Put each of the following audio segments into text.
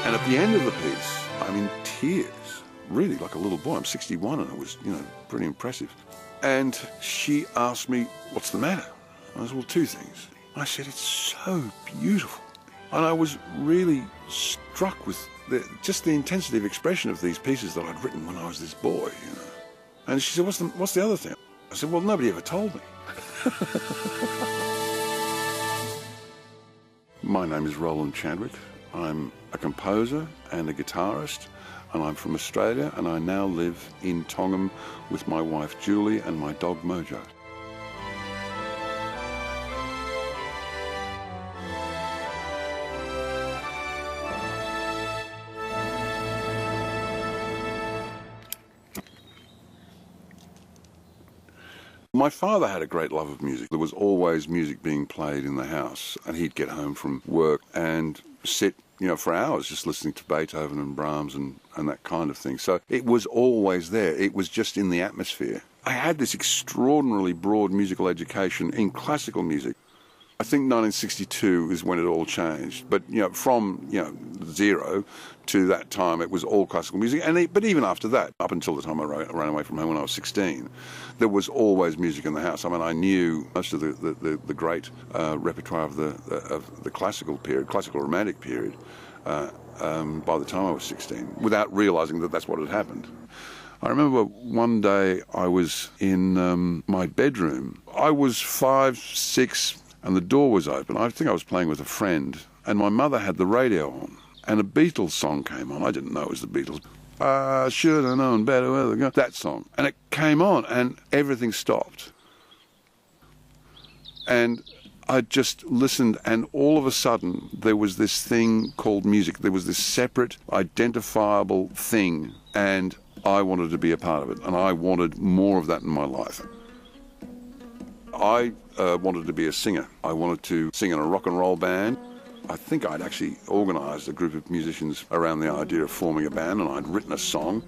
And at the end of the piece, I'm in tears, really like a little boy. I'm 61 and it was, pretty impressive. And she asked me, what's the matter? I said, well, two things. I said, it's so beautiful. And I was really struck with just the intensity of expression of these pieces that I'd written when I was this boy. And she said, what's the other thing? I said, well, nobody ever told me. My name is Roland Chadwick. I'm a composer and a guitarist, and I'm from Australia, and I now live in Tongham with my wife Julie and my dog Mojo. My father had a great love of music. There was always music being played in the house, and he'd get home from work and sit, for hours just listening to Beethoven and Brahms and that kind of thing. So it was always there. It was just in the atmosphere. I had this extraordinarily broad musical education in classical music. I think 1962 is when it all changed. But, from, zero to that time, it was all classical music. But even after that, up until the time I ran away from home when I was 16, there was always music in the house. I mean, I knew most of the great repertoire of the classical period, classical romantic period, by the time I was 16, without realizing that that's what had happened. I remember one day I was in my bedroom. I was 5, 6, and the door was open. I think I was playing with a friend, and my mother had the radio on, and a Beatles song came on. I didn't know it was the Beatles. I should have known better where to go. That song. And it came on, and everything stopped. And I just listened, and all of a sudden, there was this thing called music. There was this separate, identifiable thing, and I wanted to be a part of it, and I wanted more of that in my life. I wanted to be a singer. I wanted to sing in a rock and roll band. I think I'd actually organised a group of musicians around the idea of forming a band, and I'd written a song.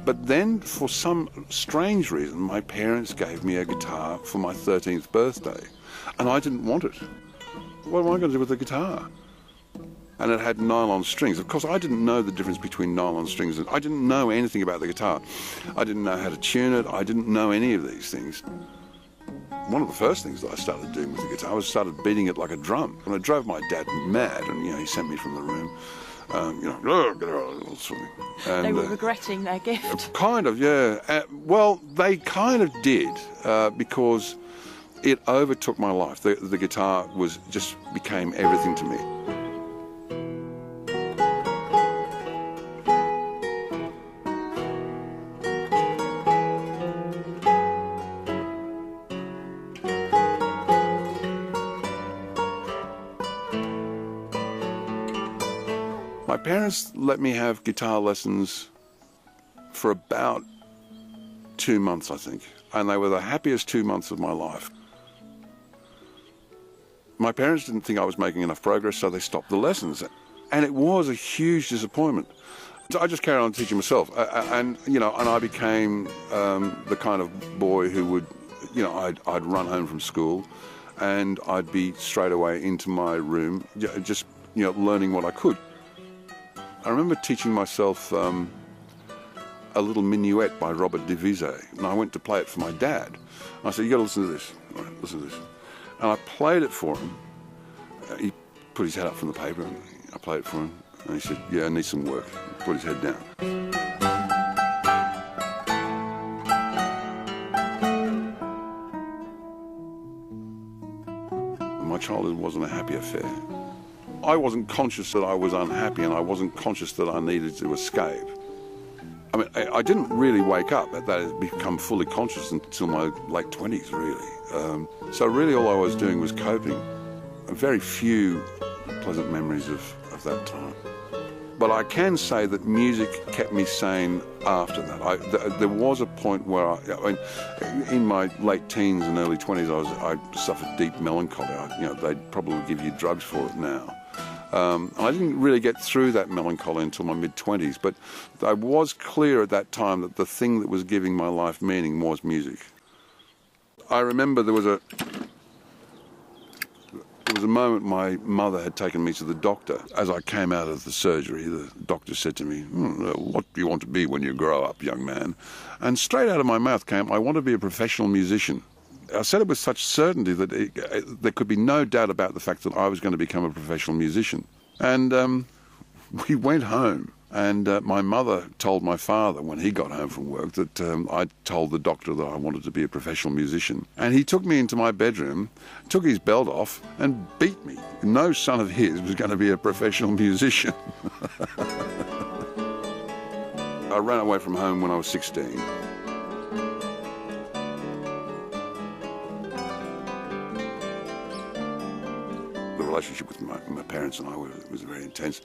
But then, for some strange reason, my parents gave me a guitar for my 13th birthday, and I didn't want it. What am I going to do with the guitar? And it had nylon strings. Of course, I didn't know the difference between nylon strings, and I didn't know anything about the guitar. I didn't know how to tune it. I didn't know any of these things. One of the first things that I started doing with the guitar was started beating it like a drum. And it drove my dad mad, and he sent me from the room. And, they were regretting their gift. Kind of, yeah. Well, they kind of did, because it overtook my life. The guitar just became everything to me. My parents let me have guitar lessons for about 2 months, I think, and they were the happiest 2 months of my life. My parents didn't think I was making enough progress, so they stopped the lessons, and it was a huge disappointment. So I just carried on teaching myself, and I became the kind of boy who would, I'd run home from school, and I'd be straight away into my room, just learning what I could. I remember teaching myself a little minuet by Robert Divise, and I went to play it for my dad. I said, you got to listen to this. All right, listen to this. And I played it for him. He put his head up from the paper, and I played it for him. And he said, yeah, I need some work. He put his head down. My childhood wasn't a happy affair. I wasn't conscious that I was unhappy, and I wasn't conscious that I needed to escape. I mean, I didn't really wake up at that, and become fully conscious until my late 20s, really. So really all I was doing was coping. Very few pleasant memories of that time. But I can say that music kept me sane after that. There was a point where, in my late teens and early 20s, I suffered deep melancholy. They'd probably give you drugs for it now. I didn't really get through that melancholy until my mid-20s, but I was clear at that time that the thing that was giving my life meaning was music. I remember there was was a moment my mother had taken me to the doctor. As I came out of the surgery, the doctor said to me, what do you want to be when you grow up, young man? And straight out of my mouth came, I want to be a professional musician. I said it with such certainty that there could be no doubt about the fact that I was going to become a professional musician. And we went home. And my mother told my father when he got home from work that I told the doctor that I wanted to be a professional musician. And he took me into my bedroom, took his belt off and beat me. No son of his was going to be a professional musician. I ran away from home when I was 16. The relationship with my parents and I was very intense.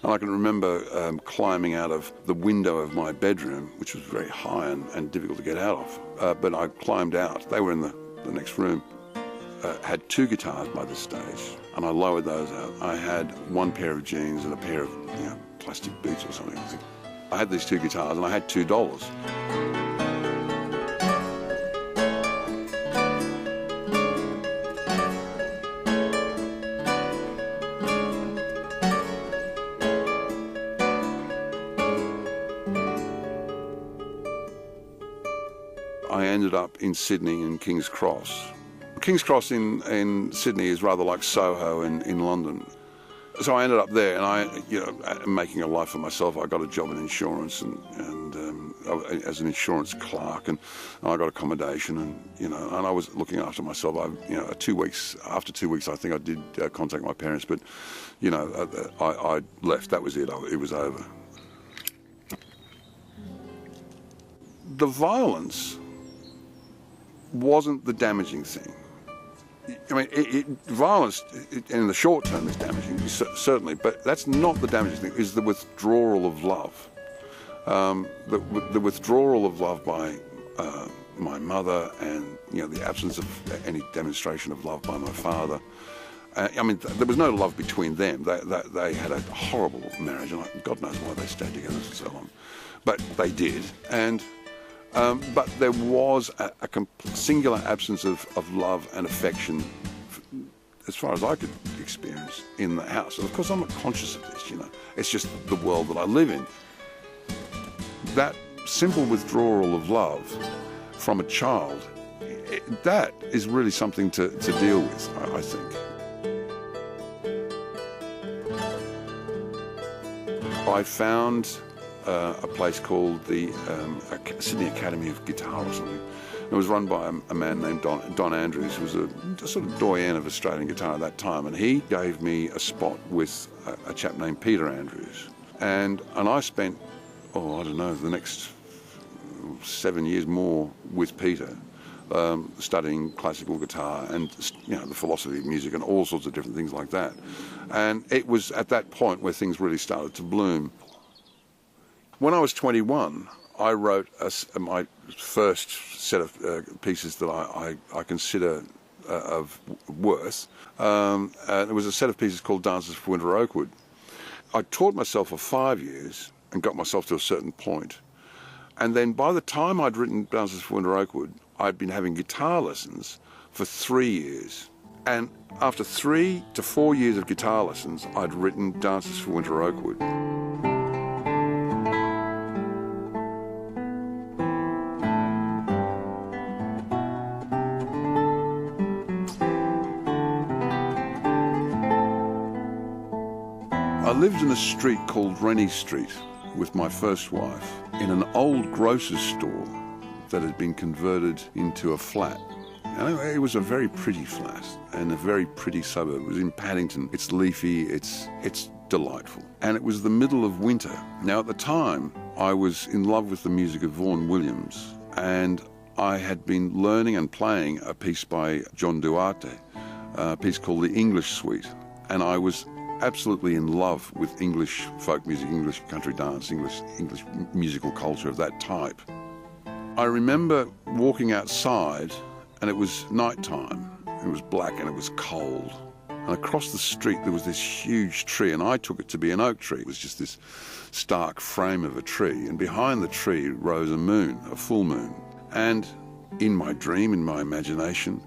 And I can remember climbing out of the window of my bedroom, which was very high and difficult to get out of. But I climbed out. They were in the next room. Had 2 guitars by this stage, and I lowered those out. I had 1 pair of jeans and a pair of plastic boots or something. I had these 2 guitars, and I had $2. I ended up in Sydney in King's Cross. King's Cross in Sydney is rather like Soho in London. So I ended up there, and making a life for myself. I got a job in insurance and as an insurance clerk, and I got accommodation, and I was looking after myself. After 2 weeks, I think I did contact my parents, but I left. That was it. It was over. The violence wasn't the damaging thing. I mean, violence in the short term is damaging, certainly, but that's not the damaging thing. It's the withdrawal of love. The withdrawal of love by my mother, and the absence of any demonstration of love by my father. I mean, there was no love between them. They had a horrible marriage, and God knows why they stayed together for so long. But they did, but there was a singular absence of love and affection, as far as I could experience, in the house. And of course, I'm not conscious of this, It's just the world that I live in. That simple withdrawal of love from a child, that is really something to deal with, I think. I found a place called the Sydney Academy of Guitar or something. It was run by a man named Don Andrews, who was a sort of doyen of Australian guitar at that time, and he gave me a spot with a chap named Peter Andrews. And I spent, the next 7 years more with Peter, studying classical guitar and the philosophy of music and all sorts of different things like that. And it was at that point where things really started to bloom. When I was 21, I wrote my first set of pieces that I consider of worth. It was a set of pieces called Dances for Winter Oakwood. I taught myself for 5 years and got myself to a certain point. And then by the time I'd written Dances for Winter Oakwood, I'd been having guitar lessons for 3 years. And after 3 to 4 years of guitar lessons, I'd written Dances for Winter Oakwood. I lived in a street called Rennie Street with my first wife in an old grocer's store that had been converted into a flat. And it was a very pretty flat and a very pretty suburb. It was in Paddington. It's leafy, it's delightful. And it was the middle of winter. Now at the time, I was in love with the music of Vaughan Williams, and I had been learning and playing a piece by John Duarte, a piece called The English Suite. And I was absolutely in love with English folk music, English country dance, English musical culture of that type. I remember walking outside, and it was night time. It was black and it was cold. And across the street there was this huge tree, and I took it to be an oak tree. It was just this stark frame of a tree, and behind the tree rose a moon, a full moon. And in my dream, in my imagination,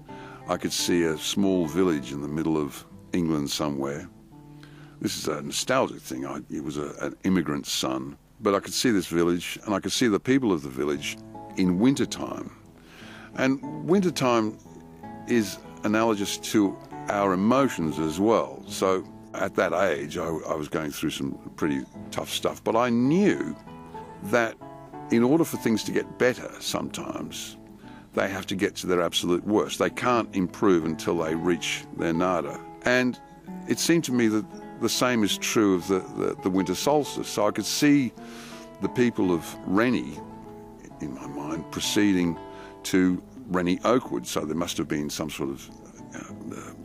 I could see a small village in the middle of England somewhere. This is a nostalgic thing. It was an immigrant's son. But I could see this village, and I could see the people of the village in wintertime. And wintertime is analogous to our emotions as well. So at that age, I was going through some pretty tough stuff. But I knew that in order for things to get better sometimes, they have to get to their absolute worst. They can't improve until they reach their nada. And it seemed to me that the same is true of the winter solstice. So I could see the people of Rennie, in my mind, proceeding to Rennie Oakwood. So there must have been some sort of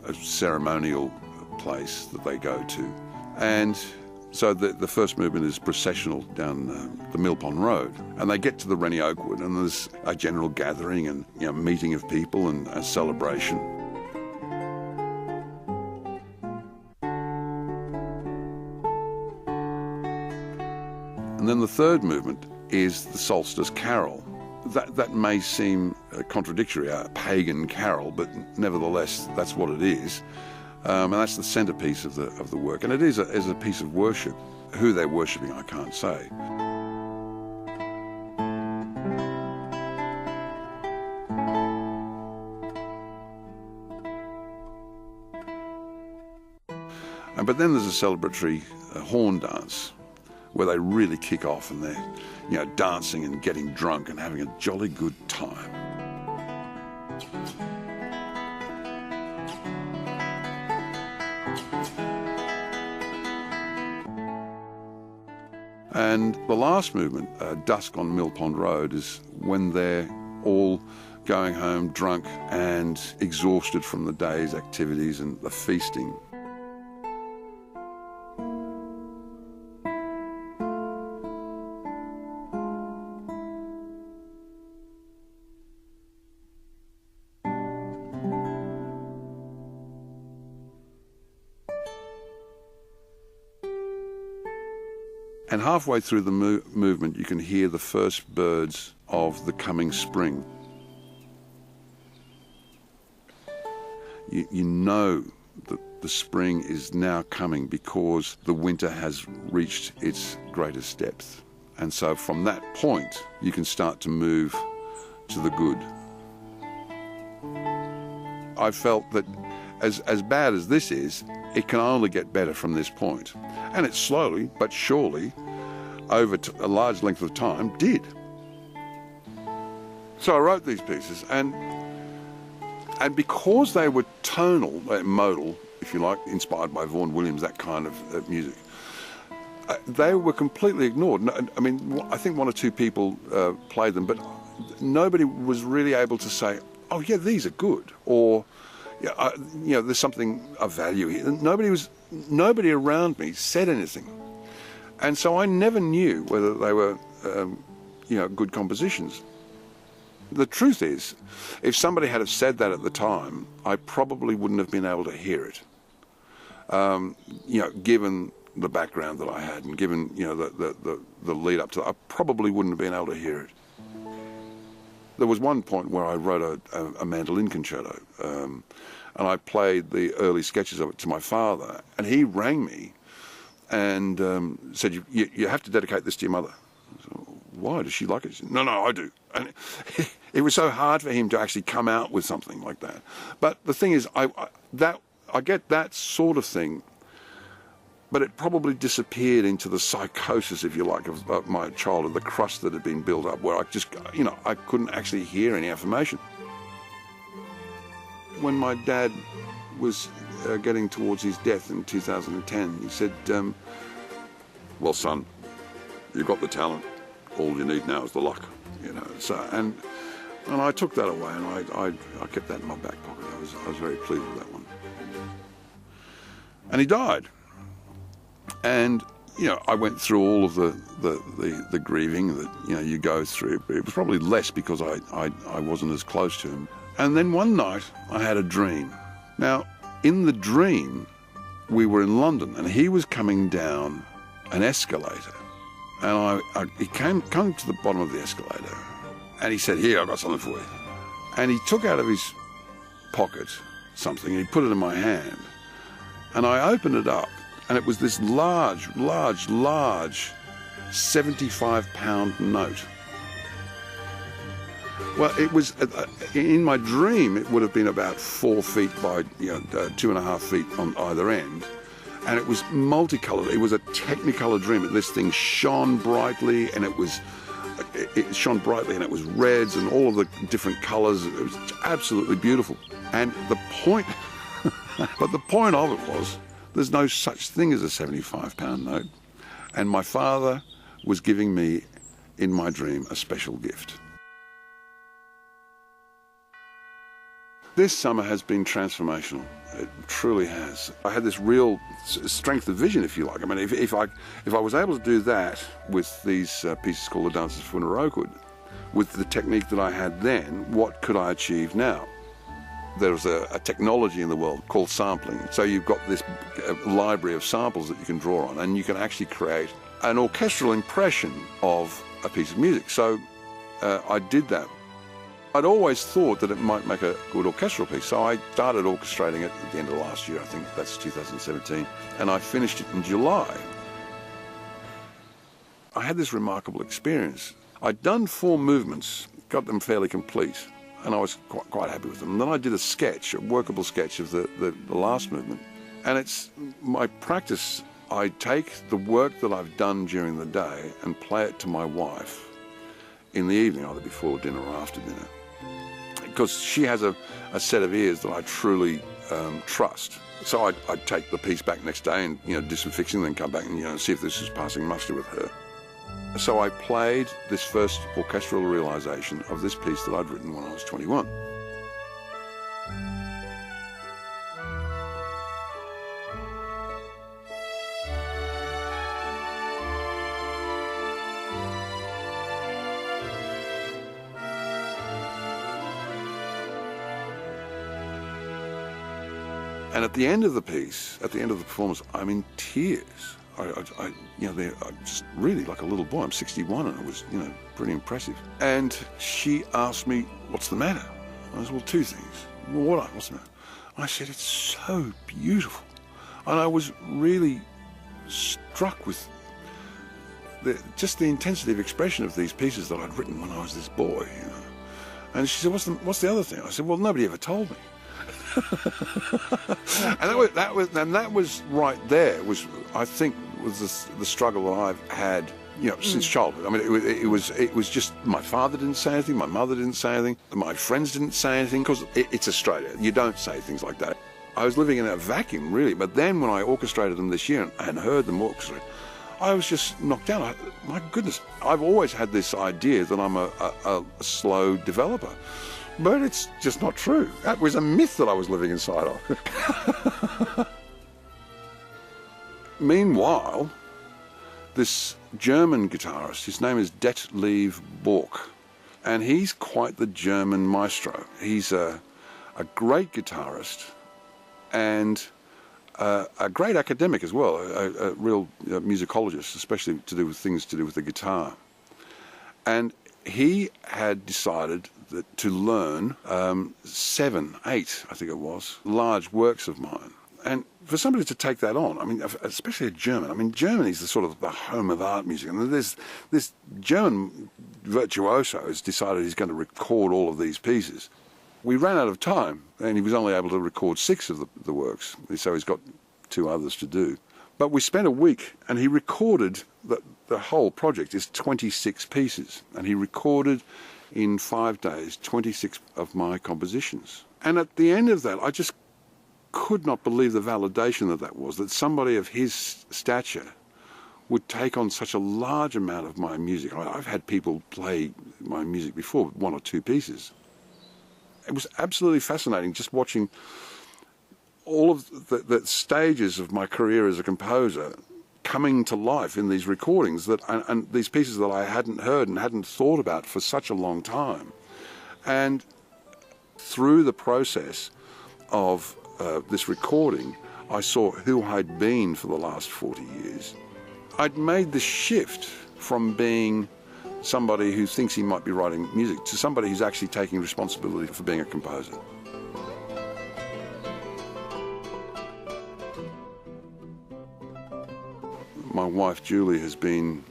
a ceremonial place that they go to. And so the first movement is processional down the Mill Pond Road. And they get to the Rennie Oakwood, and there's a general gathering and meeting of people and a celebration. And then the third movement is the Solstice Carol. That may seem contradictory, a pagan carol, but nevertheless, that's what it is. And that's the centrepiece of the work. And it is a piece of worship. Who they're worshipping, I can't say. But then there's a celebratory horn dance, where they really kick off and they're, dancing and getting drunk and having a jolly good time. And the last movement, Dusk on Mill Pond Road, is when they're all going home drunk and exhausted from the day's activities and the feasting. And halfway through the movement, you can hear the first birds of the coming spring. You know that the spring is now coming because the winter has reached its greatest depth. And so from that point, you can start to move to the good. I felt that as bad as this is, it can only get better from this point. And it slowly but surely, over a large length of time, did. So I wrote these pieces, and because they were tonal, modal, if you like, inspired by Vaughan Williams, that kind of music, they were completely ignored. I mean, I think one or two people played them, but nobody was really able to say, oh yeah, these are good, or there's something of value here. Nobody around me said anything. And so I never knew whether they were, good compositions. The truth is, if somebody had have said that at the time, I probably wouldn't have been able to hear it. Given the background that I had and given, the lead up to that, I probably wouldn't have been able to hear it. There was one point where I wrote a mandolin concerto, and I played the early sketches of it to my father, and he rang me and said, you have to dedicate this to your mother. I said, why? Does she like it? She said, no, I do. And it was so hard for him to actually come out with something like that. But the thing is, I get that sort of thing, but it probably disappeared into the psychosis, if you like, of my childhood, the crust that had been built up, where I just, I couldn't actually hear any affirmation. When my dad was getting towards his death in 2010, he said, well, son, you've got the talent. All you need now is the luck, So, and I took that away, and I kept that in my back pocket. I was very pleased with that one. And he died. And, I went through all of the grieving that, you go through. But it was probably less because I wasn't as close to him. And then one night I had a dream. Now, in the dream, we were in London, and he was coming down an escalator. And he came to the bottom of the escalator, and he said, here, I've got something for you. And he took out of his pocket something, and he put it in my hand. And I opened it up, and it was this large 75-pound note. Well, it was, in my dream, it would have been about 4 feet by 2.5 feet on either end. And it was multicolored. It was a Technicolor dream. This thing shone brightly, and it shone brightly, and it was reds and all of the different colors. It was absolutely beautiful. And the point, but the point of it was, there's no such thing as a 75-pound note. And my father was giving me, in my dream, a special gift. This summer has been transformational. It truly has. I had this real strength of vision, if you like. I mean, if I was able to do that with these pieces called The Dances for Oakwood, with the technique that I had then, what could I achieve now? There's a technology in the world called sampling. So you've got this library of samples that you can draw on, and you can actually create an orchestral impression of a piece of music. So I did that. I'd always thought that it might make a good orchestral piece, so I started orchestrating it at the end of last year. I think that's 2017, and I finished it in July. I had this remarkable experience. I'd done 4 movements, got them fairly complete, and I was quite happy with them. And then I did a workable sketch of the last movement, and it's my practice. I take the work that I've done during the day and play it to my wife in the evening, either before dinner or after dinner, because she has a set of ears that I truly trust. So I'd take the piece back next day and do some fixing, then come back and see if this is passing muster with her. So I played this first orchestral realization of this piece that I'd written when I was 21. And at the end of the piece, at the end of the performance, I'm in tears. I'm just really like a little boy. I'm 61, and it was, pretty impressive. And she asked me, "What's the matter?" I said, "Well, 2 things." "Well, what's the matter?" I said, "It's so beautiful." And I was really struck with just the intensity of expression of these pieces that I'd written when I was this boy. And she said, "What's the other thing?" I said, "Well, nobody ever told me." And that was right there. I think was the struggle that I've had, since childhood. I mean, it was just my father didn't say anything, my mother didn't say anything, my friends didn't say anything, because it's Australia. You don't say things like that. I was living in a vacuum, really. But then when I orchestrated them this year and heard them orchestrate, I was just knocked down. My goodness, I've always had this idea that I'm a slow developer. But it's just not true. That was a myth that I was living inside of. Meanwhile, this German guitarist, his name is Detlev Bork, and he's quite the German maestro. He's a great guitarist and a great academic as well, a real musicologist, especially things to do with the guitar. And he had decided to learn 7, 8, I think it was, large works of mine. And for somebody to take that on, I mean, especially a German, I mean, Germany's the sort of the home of art music. And there's this German virtuoso has decided he's going to record all of these pieces. We ran out of time, and he was only able to record 6 of the works, so he's got 2 others to do. But we spent a week, and he recorded, the whole project is 26 pieces, and he recorded in 5 days 26 of my compositions. And at the end of that, I just could not believe the validation that was, that somebody of his stature would take on such a large amount of my music. I've had people play my music before, 1 or 2 pieces. It was absolutely fascinating just watching all of the stages of my career as a composer coming to life in these recordings and these pieces that I hadn't heard and hadn't thought about for such a long time. And through the process of this recording, I saw who I'd been for the last 40 years. I'd made the shift from being somebody who thinks he might be writing music to somebody who's actually taking responsibility for being a composer. My wife Julie has been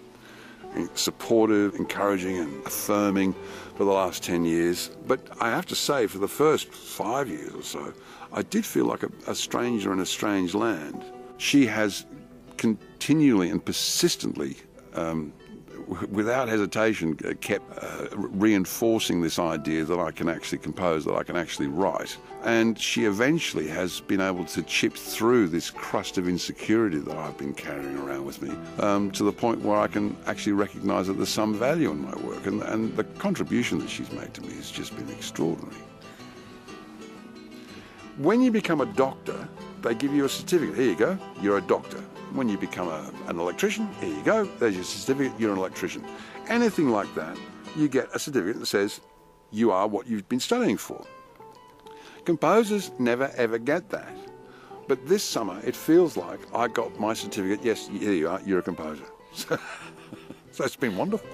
supportive, encouraging and affirming for the last 10 years. But I have to say, for the first 5 years or so, I did feel like a stranger in a strange land. She has continually and persistently, without hesitation, kept reinforcing this idea that I can actually compose, that I can actually write. And she eventually has been able to chip through this crust of insecurity that I've been carrying around with me, to the point where I can actually recognise that there's some value in my work. And the contribution that she's made to me has just been extraordinary. When you become a doctor, they give you a certificate. Here you go, you're a doctor. When you become an electrician, here you go, there's your certificate, you're an electrician. Anything like that, you get a certificate that says you are what you've been studying for. Composers never ever get that. But this summer, it feels like I got my certificate. Yes, here you are, you're a composer. So it's been wonderful.